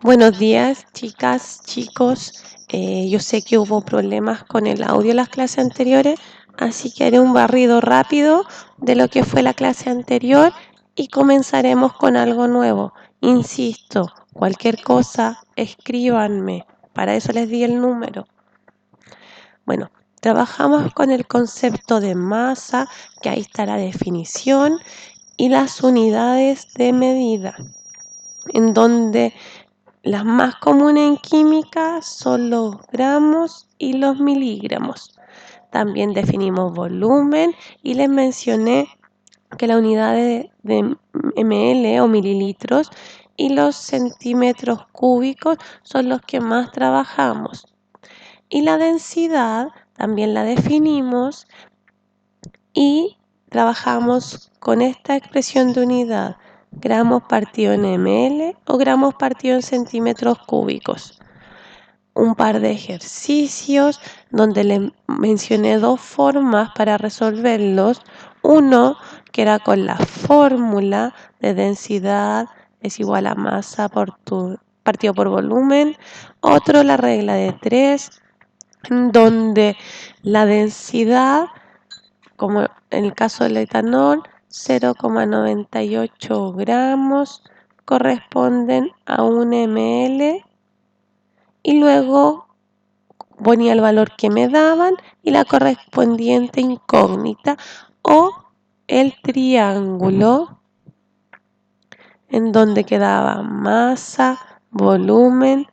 Buenos días, chicas, chicos. Yo sé que hubo problemas con el audio en las clases anteriores, así que haré un barrido rápido de lo que fue la clase anterior y comenzaremos con algo nuevo. Insisto, cualquier cosa, escríbanme. Para eso les di el número. Bueno, trabajamos con el concepto de masa, que ahí está la definición, y las unidades de medida, en donde las más comunes en química son los gramos y los miligramos. También definimos volumen y les mencioné que la unidad de ml o mililitros y los centímetros cúbicos son los que más trabajamos. Y la densidad también la definimos y trabajamos con esta expresión de unidad, gramos partido en ml o gramos partido en centímetros cúbicos. Un par de ejercicios donde les mencioné dos formas para resolverlos. Uno que era con la fórmula de densidad es igual a masa partido por volumen. Otro, la regla de 3, donde la densidad, como en el caso del etanol, 0,98 gramos corresponden a 1 ml, y luego ponía el valor que me daban y la correspondiente incógnita o el triángulo en donde quedaba masa, volumen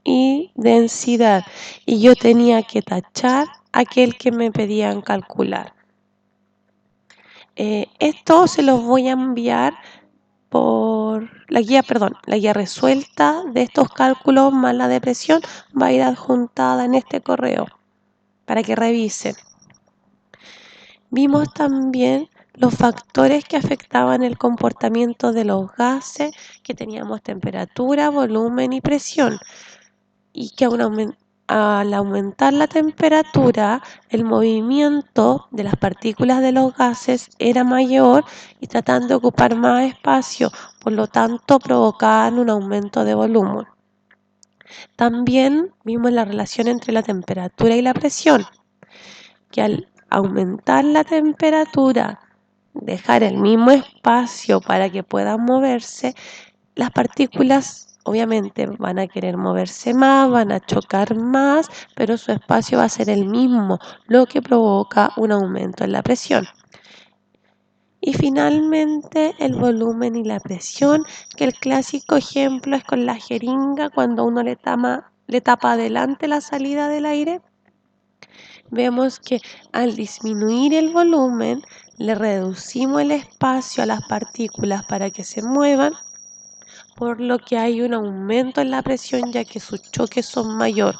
y densidad, y yo tenía que tachar aquel que me pedían calcular. Esto se los voy a enviar por la guía resuelta de estos cálculos más la depresión va a ir adjuntada en este correo para que revisen. Vimos también los factores que afectaban el comportamiento de los gases, que teníamos temperatura, volumen y presión, y que al aumentar la temperatura, el movimiento de las partículas de los gases era mayor y tratan de ocupar más espacio, por lo tanto provocaban un aumento de volumen. También vimos la relación entre la temperatura y la presión, que al aumentar la temperatura, dejar el mismo espacio para que puedan moverse, las partículas obviamente van a querer moverse más, van a chocar más, pero su espacio va a ser el mismo, lo que provoca un aumento en la presión. Y finalmente el volumen y la presión, que el clásico ejemplo es con la jeringa cuando uno le tapa adelante la salida del aire. Vemos que al disminuir el volumen, le reducimos el espacio a las partículas para que se muevan, por lo que hay un aumento en la presión ya que sus choques son mayor.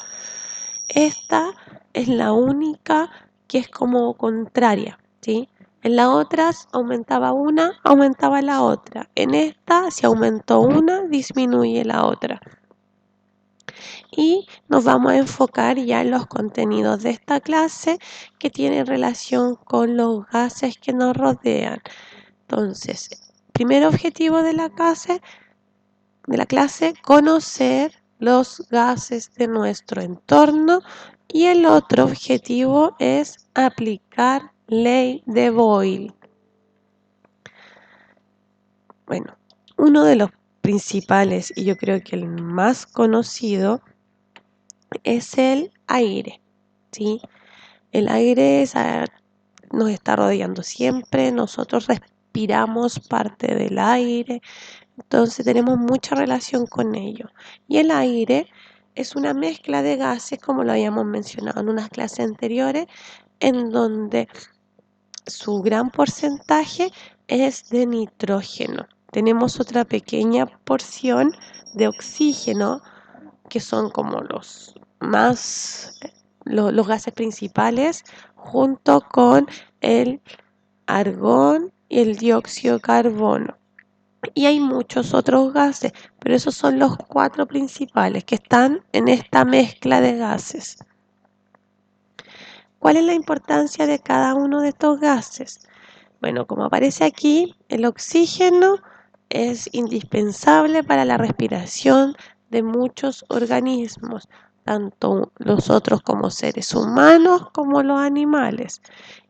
Esta es la única que es como contraria, ¿sí? En las otras aumentaba una, aumentaba la otra. En esta, si aumentó una, disminuye la otra. Y nos vamos a enfocar ya en los contenidos de esta clase que tienen relación con los gases que nos rodean. Entonces, primer objetivo de la clase, conocer los gases de nuestro entorno, y el otro objetivo es aplicar ley de Boyle. Bueno, uno de los principales y yo creo que el más conocido es el aire, ¿sí? El aire nos está rodeando siempre, nosotros respiramos parte del aire, entonces tenemos mucha relación con ello. Y el aire es una mezcla de gases, como lo habíamos mencionado en unas clases anteriores, en donde su gran porcentaje es de nitrógeno. Tenemos otra pequeña porción de oxígeno, que son como los gases principales, junto con el argón y el dióxido de carbono. Y hay muchos otros gases, pero esos son los 4 principales que están en esta mezcla de gases. ¿Cuál es la importancia de cada uno de estos gases? Bueno, como aparece aquí, el oxígeno es indispensable para la respiración de muchos organismos, tanto los otros como seres humanos como los animales.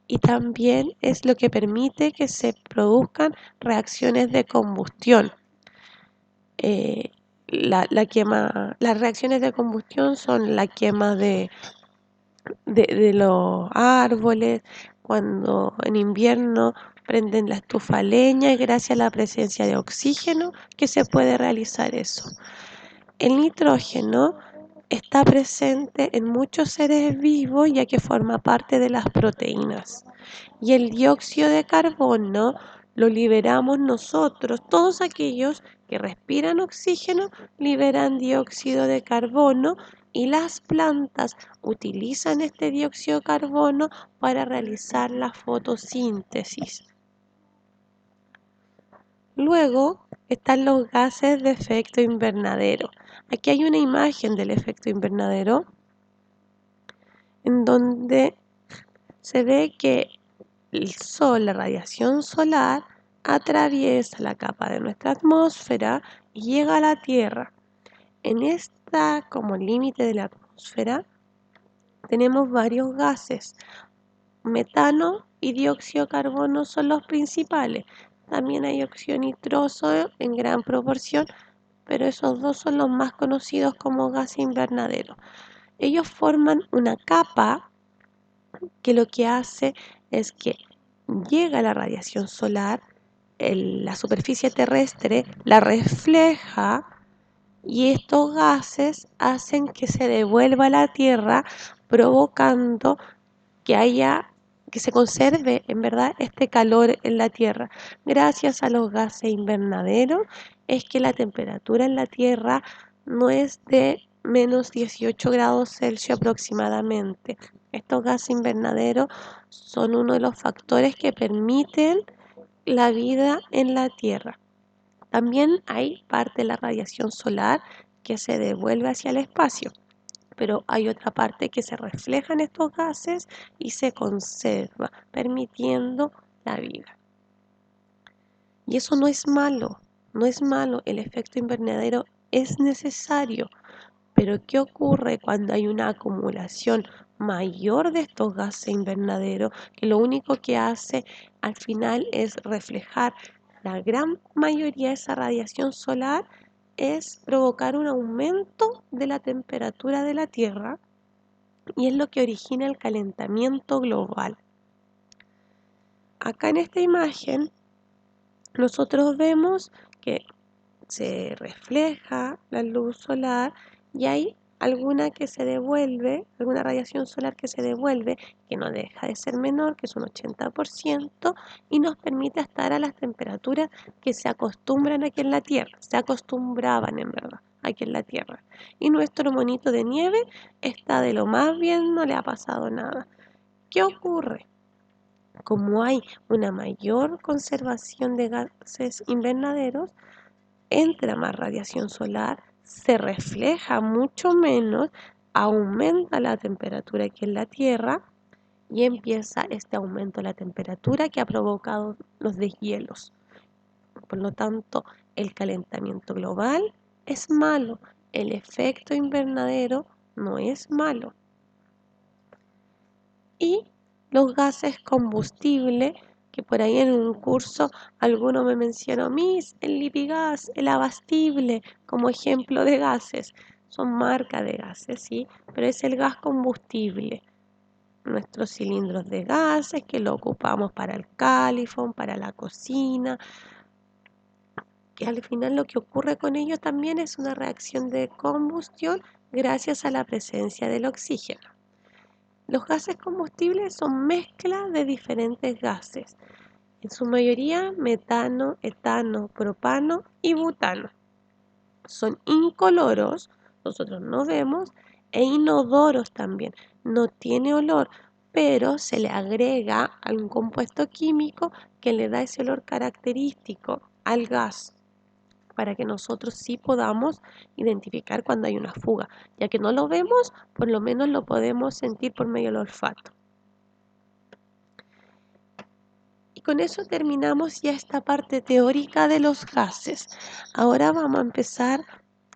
Y también es lo que permite que se produzcan reacciones de combustión. Las reacciones de combustión son la quema de los árboles, cuando en invierno prenden la estufa a leña y gracias a la presencia de oxígeno que se puede realizar eso. El nitrógeno está presente en muchos seres vivos ya que forma parte de las proteínas. Y el dióxido de carbono lo liberamos nosotros. Todos aquellos que respiran oxígeno liberan dióxido de carbono y las plantas utilizan este dióxido de carbono para realizar la fotosíntesis. Luego están los gases de efecto invernadero. Aquí hay una imagen del efecto invernadero en donde se ve que el sol, la radiación solar, atraviesa la capa de nuestra atmósfera y llega a la Tierra. En esta, como límite de la atmósfera, tenemos varios gases. Metano y dióxido de carbono son los principales. También hay óxido nitroso en gran proporción, pero esos dos son los más conocidos como gas invernadero. Ellos forman una capa que lo que hace es que llega la radiación solar, la superficie terrestre la refleja y estos gases hacen que se devuelva a la Tierra, provocando que se conserve en verdad este calor en la Tierra. Gracias a los gases invernaderos es que la temperatura en la Tierra no es de menos 18 grados Celsius aproximadamente. Estos gases invernaderos son uno de los factores que permiten la vida en la Tierra. También hay parte de la radiación solar que se devuelve hacia el espacio, pero hay otra parte que se refleja en estos gases y se conserva, permitiendo la vida. Y eso no es malo, no es malo, el efecto invernadero es necesario, pero ¿qué ocurre cuando hay una acumulación mayor de estos gases invernaderos que lo único que hace al final es reflejar la gran mayoría de esa radiación solar? Es provocar un aumento de la temperatura de la Tierra y es lo que origina el calentamiento global. Acá en esta imagen nosotros vemos que se refleja la luz solar y hay alguna que se devuelve, alguna radiación solar que se devuelve, que no deja de ser menor, que es un 80%, y nos permite estar a las temperaturas que se acostumbran aquí en la Tierra, se acostumbraban en verdad aquí en la Tierra. Y nuestro monito de nieve está de lo más bien, no le ha pasado nada. ¿Qué ocurre? Como hay una mayor conservación de gases invernaderos, entra más radiación solar, se refleja mucho menos, aumenta la temperatura aquí en la Tierra y empieza este aumento de la temperatura que ha provocado los deshielos. Por lo tanto, el calentamiento global es malo, el efecto invernadero no es malo. Y los gases combustibles, que por ahí en un curso alguno me mencionó, Miss, el Lipigas, el Abastible, como ejemplo de gases. Son marcas de gases, sí, pero es el gas combustible. Nuestros cilindros de gases que lo ocupamos para el calefón, para la cocina, que al final lo que ocurre con ellos también es una reacción de combustión gracias a la presencia del oxígeno. Los gases combustibles son mezclas de diferentes gases, en su mayoría metano, etano, propano y butano. Son incoloros, nosotros no vemos, e inodoros también. No tiene olor, pero se le agrega algún compuesto químico que le da ese olor característico al gas, para que nosotros sí podamos identificar cuando hay una fuga. Ya que no lo vemos, por lo menos lo podemos sentir por medio del olfato. Y con eso terminamos ya esta parte teórica de los gases. Ahora vamos a empezar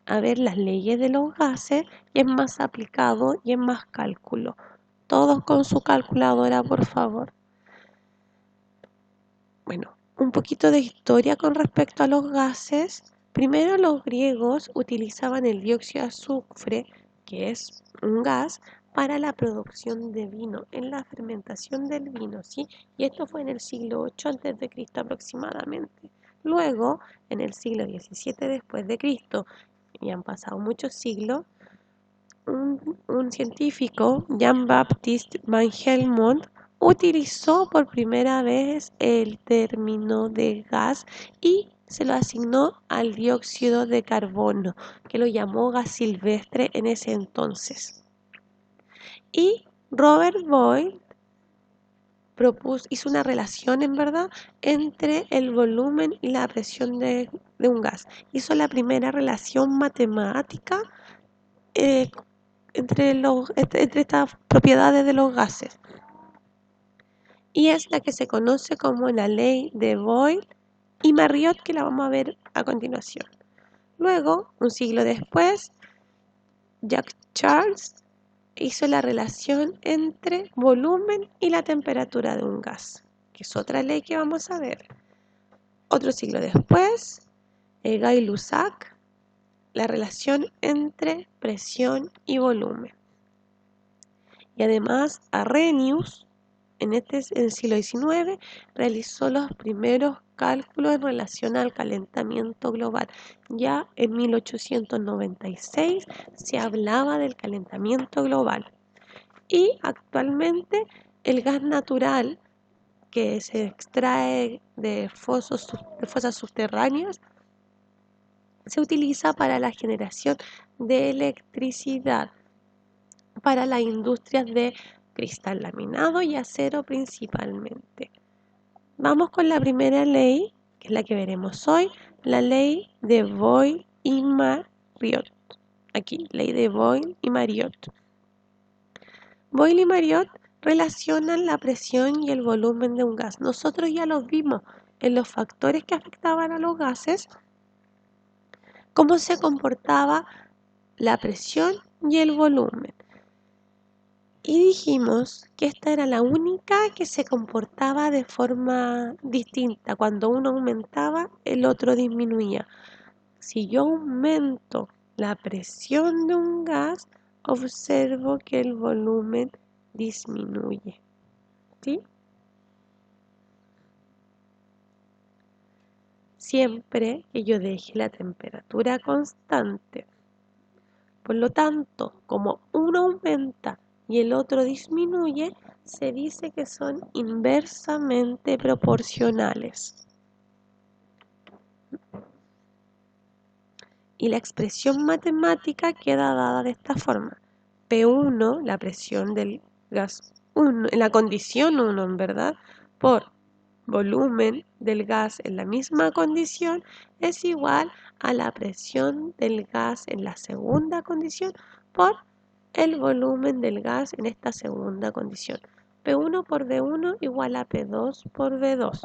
a ver las leyes de los gases y es más aplicado y es más cálculo. Todos con su calculadora, por favor. Bueno, un poquito de historia con respecto a los gases. Primero los griegos utilizaban el dióxido de azufre, que es un gas, para la producción de vino, en la fermentación del vino, ¿sí? Y esto fue en el siglo 8 a.C. aproximadamente. Luego, en el siglo 17 después de Cristo, y han pasado muchos siglos, un científico, Jean-Baptiste Van Helmont, utilizó por primera vez el término de gas y se lo asignó al dióxido de carbono, que lo llamó gas silvestre en ese entonces. Y Robert Boyle hizo una relación, en verdad, entre el volumen y la presión de un gas. Hizo la primera relación matemática eh, entre estas propiedades de los gases. Y es la que se conoce como la ley de Boyle y Marriott, que la vamos a ver a continuación. Luego, un siglo después, Jacques Charles hizo la relación entre volumen y la temperatura de un gas, que es otra ley que vamos a ver. Otro siglo después, Gay-Lussac, la relación entre presión y volumen. Y además, Arrhenius, en el siglo XIX, realizó los primeros cálculos en relación al calentamiento global. Ya en 1896 se hablaba del calentamiento global. Y actualmente el gas natural que se extrae de fosas subterráneas se utiliza para la generación de electricidad para las industrias de cristal laminado y acero principalmente. Vamos con la primera ley, que es la que veremos hoy, la ley de Boyle y Marriott. Aquí, ley de Boyle y Marriott. Boyle y Marriott relacionan la presión y el volumen de un gas. Nosotros ya los vimos en los factores que afectaban a los gases, cómo se comportaba la presión y el volumen. Y dijimos que esta era la única que se comportaba de forma distinta. Cuando uno aumentaba, el otro disminuía. Si yo aumento la presión de un gas, observo que el volumen disminuye. ¿Sí? Siempre que yo deje la temperatura constante. Por lo tanto, como uno aumenta y el otro disminuye, se dice que son inversamente proporcionales. Y la expresión matemática queda dada de esta forma. P1, la presión del gas 1, en la condición 1, en verdad, por volumen del gas en la misma condición es igual a la presión del gas en la segunda condición por el volumen del gas en esta segunda condición. P1 por V1 igual a P2 por V2.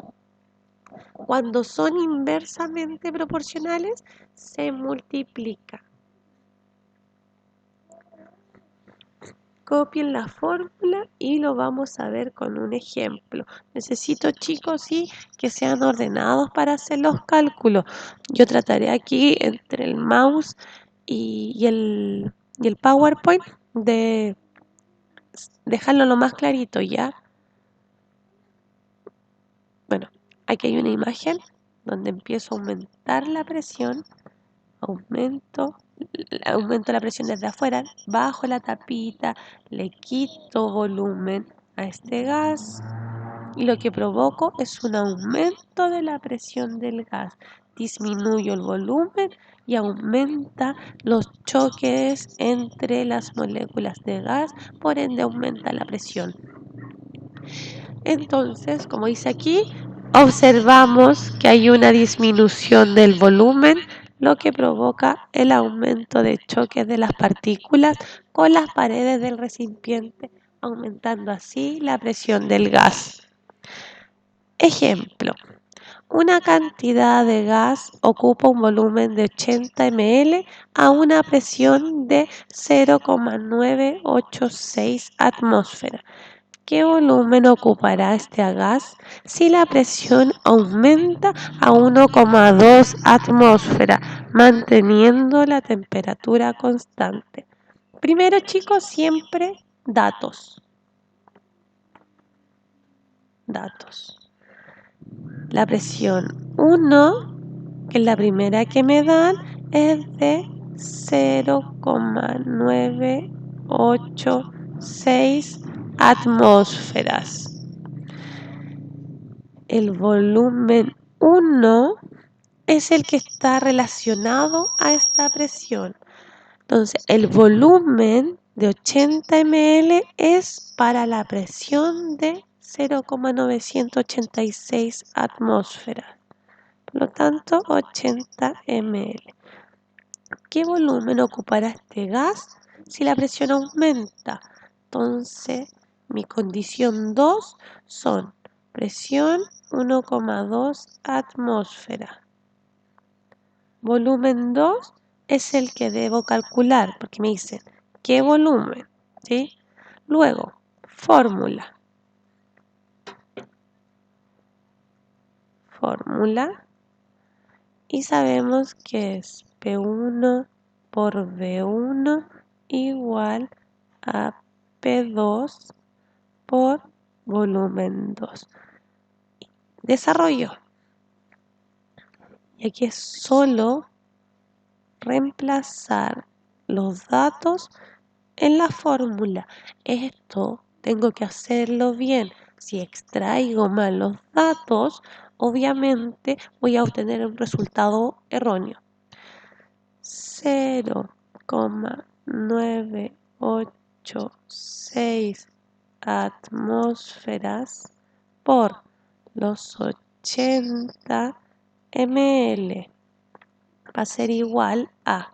Cuando son inversamente proporcionales, se multiplica. Copien la fórmula y lo vamos a ver con un ejemplo. Necesito, chicos, sí, que sean ordenados para hacer los cálculos. Yo trataré aquí entre el mouse y el PowerPoint de dejarlo lo más clarito, ¿ya? Bueno, aquí hay una imagen donde empiezo a aumentar la presión. Aumento la presión desde afuera, bajo la tapita, le quito volumen a este gas y lo que provoco es un aumento de la presión del gas. Disminuyo el volumen y aumenta los choques entre las moléculas de gas, por ende aumenta la presión. Entonces, como dice aquí, observamos que hay una disminución del volumen, lo que provoca el aumento de choques de las partículas con las paredes del recipiente, aumentando así la presión del gas. Ejemplo, Una cantidad de gas ocupa un volumen de 80 ml a una presión de 0,986 atmósferas. ¿Qué volumen ocupará este gas si la presión aumenta a 1,2 atmósferas, manteniendo la temperatura constante? Primero, chicos, siempre datos. La presión 1, que es la primera que me dan, es de 0,986 atmósferas. El volumen 1 es el que está relacionado a esta presión. Entonces, el volumen de 80 ml es para la presión de 0,986 atmósferas. Por lo tanto, 80 ml. ¿Qué volumen ocupará este gas si la presión aumenta? Entonces, mi condición 2 son presión 1,2 atmósferas. Volumen 2 es el que debo calcular, porque me dicen, ¿qué volumen? ¿Sí? Luego, fórmula. Y sabemos que es P1 por V1 igual a P2 por volumen 2. Desarrollo. Y aquí es solo reemplazar los datos en la fórmula. Esto tengo que hacerlo bien. Si extraigo mal los datos, obviamente voy a obtener un resultado erróneo. 0,986 atmósferas por los 80 ml va a ser igual a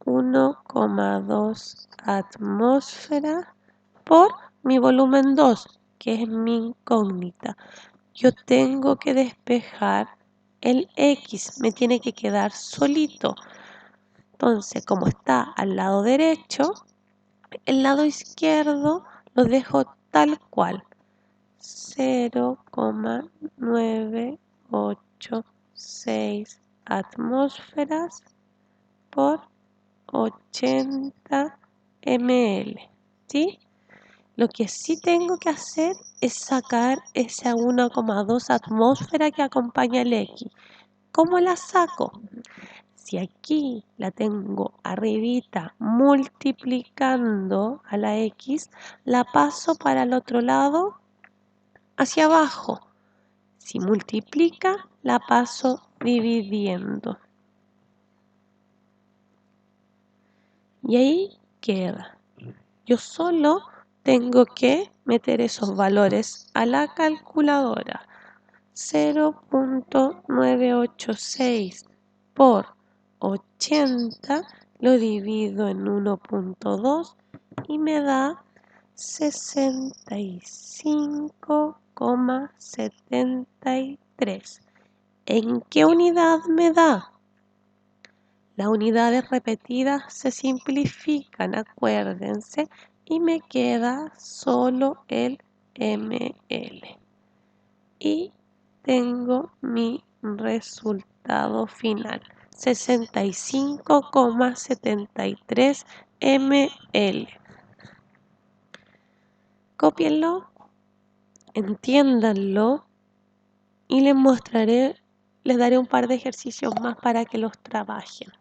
1,2 atmósferas por mi volumen 2, que es mi incógnita. Yo tengo que despejar el X, me tiene que quedar solito. Entonces, como está al lado derecho, el lado izquierdo lo dejo tal cual. 0,986 atmósferas por 80 ml, ¿sí? Lo que sí tengo que hacer es sacar esa 1,2 atmósfera que acompaña el X. ¿Cómo la saco? Si aquí la tengo arribita multiplicando a la X, la paso para el otro lado hacia abajo. Si multiplica, la paso dividiendo. Y ahí queda. Yo solo tengo que meter esos valores a la calculadora. 0,986 por 80 lo divido en 1,2 y me da 65,73. ¿En qué unidad me da? Las unidades repetidas se simplifican, acuérdense, y me queda solo el ml. Y tengo mi resultado final, 65,73 ml. Cópienlo, entiéndanlo y les daré un par de ejercicios más para que los trabajen.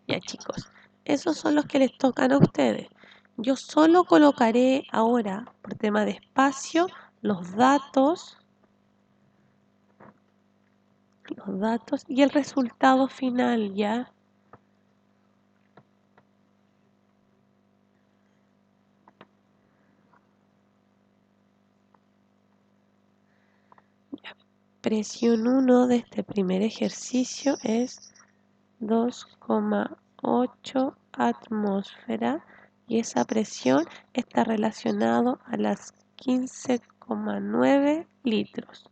Ya, chicos, esos son los que les tocan a ustedes. Yo solo colocaré ahora, por tema de espacio, los datos y el resultado final, ¿ya? Presión 1 de este primer ejercicio es 2,8 atmósferas y esa presión está relacionada a las 15 0,9 litros.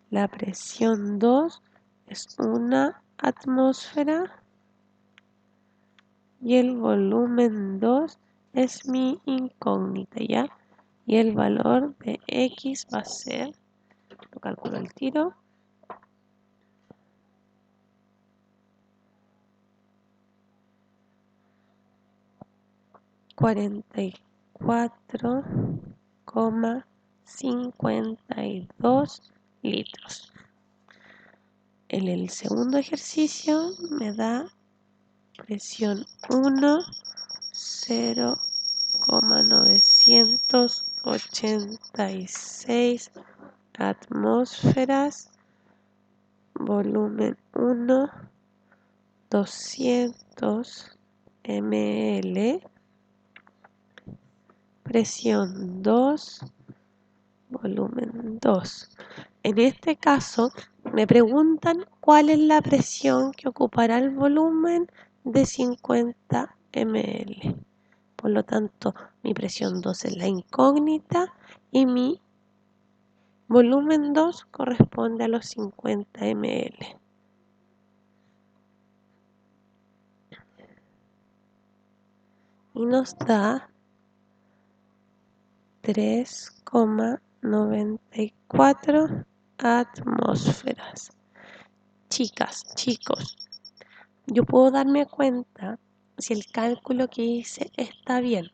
La presión 2 es 1 atmósfera y el volumen 2 es mi incógnita, ¿ya? Y el valor de X va a ser, lo calculo al tiro, 44,52 litros. En el segundo ejercicio me da presión 1, 0,986 atmósferas, volumen 1, 200 ml, presión 2, volumen 2. En este caso me preguntan cuál es la presión que ocupará el volumen de 50 ml. Por lo tanto, mi presión 2 es la incógnita y mi volumen 2 corresponde a los 50 ml. Y nos da 3,94 atmósferas. Chicas, chicos, yo puedo darme cuenta si el cálculo que hice está bien.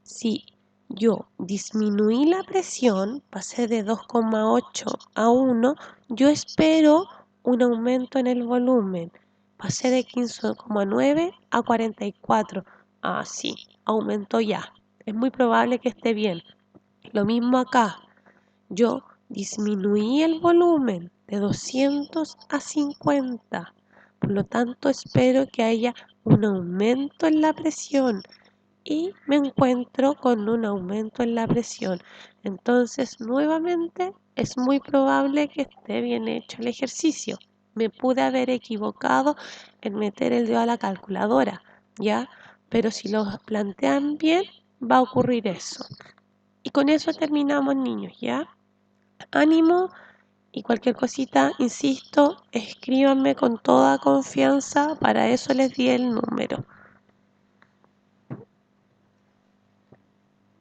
Si yo disminuí la presión, pasé de 2,8 a 1, yo espero un aumento en el volumen. Pasé de 15,9 a 44. Ah, sí, aumentó ya. Es muy probable que esté bien. Lo mismo acá. Yo disminuí el volumen de 200 a 50. Por lo tanto, espero que haya un aumento en la presión. Y me encuentro con un aumento en la presión. Entonces, nuevamente, es muy probable que esté bien hecho el ejercicio. Me pude haber equivocado en meter el dedo a la calculadora, ¿ya? Pero si lo plantean bien, va a ocurrir eso. Y con eso terminamos, niños, ¿ya? Ánimo y cualquier cosita, insisto, escríbanme con toda confianza, para eso les di el número.